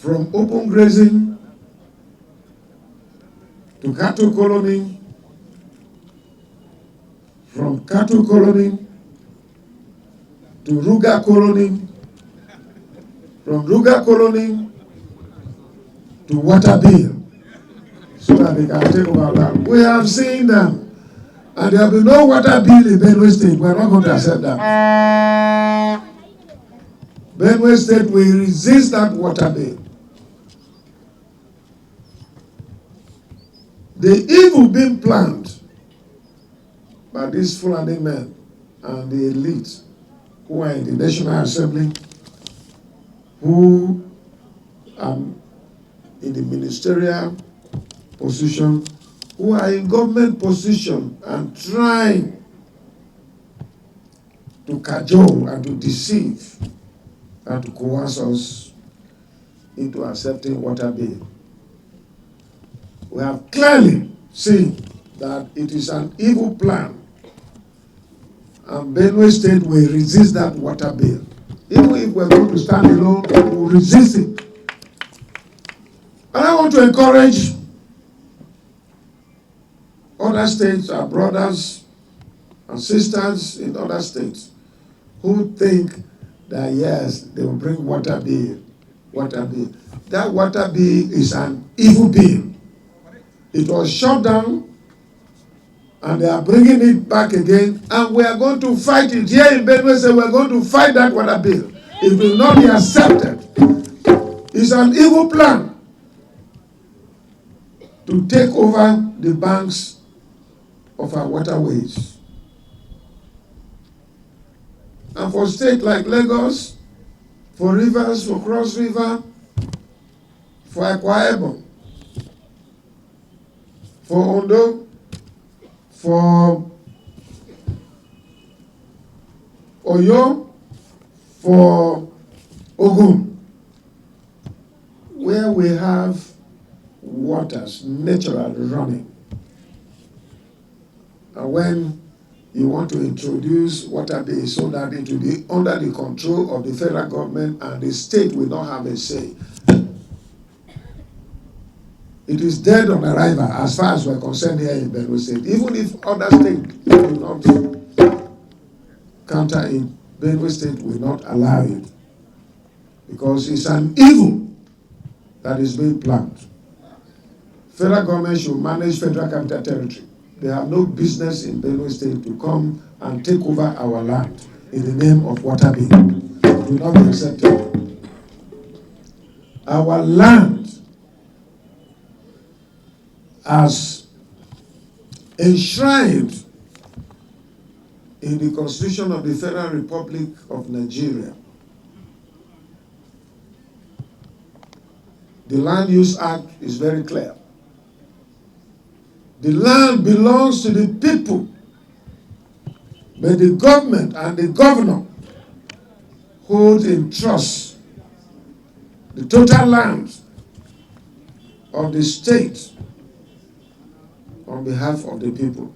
from open grazing to cattle colony, from cattle colony to Ruga colony, from Ruga colony to water bill, so that they can take over that. We have seen them, and there will be no water bill in Benue State. We are not going to accept that. Benue State will resist that water bill. The evil being planned by these Fulani men and the elite who are in the National Assembly, who are in the ministerial position, who are in government position and trying to cajole and to deceive and to coerce us into accepting water bill. We have clearly seen that it is an evil plan, and Benue State will resist that water bill. Even if we're going to stand alone, we will resist it. And I want to encourage other states, our brothers and sisters in other states, who think that yes, they will bring water bill. Water bill. That water bill is an evil bill. It was shut down, and they are bringing it back again, and we are going to fight it. Here in Benue State, we are going to fight that water bill. It will not be accepted. It's an evil plan to take over the banks of our waterways. And for states like Lagos, for rivers, for Cross River, for Akwa Ibom, for Ondo, for Oyo, for Ogun, where we have waters naturally running. And when you want to introduce water bill so that it will be under the control of the federal government and the state will not have a say, it is dead on arrival as far as we're concerned here in Benue State. Even if other states will not counter it, Benue State will not allow it, because it's an evil that is being planned. Federal government should manage Federal Capital Territory. They have no business in Benue State to come and take over our land in the name of water bill. It will not be accepted. Our land, as enshrined in the Constitution of the Federal Republic of Nigeria, the Land Use Act is very clear. The land belongs to the people, but the government and the governor hold in trust the total land of the state on behalf of the people.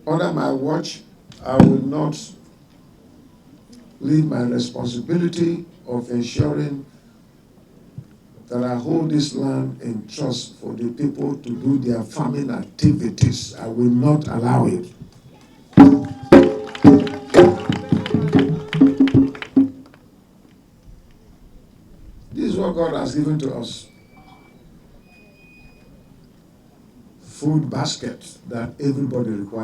Under my watch, I will not leave my responsibility of ensuring that I hold this land in trust for the people to do their farming activities. I will not allow it. This is what God has given to us. Food basket that everybody requires.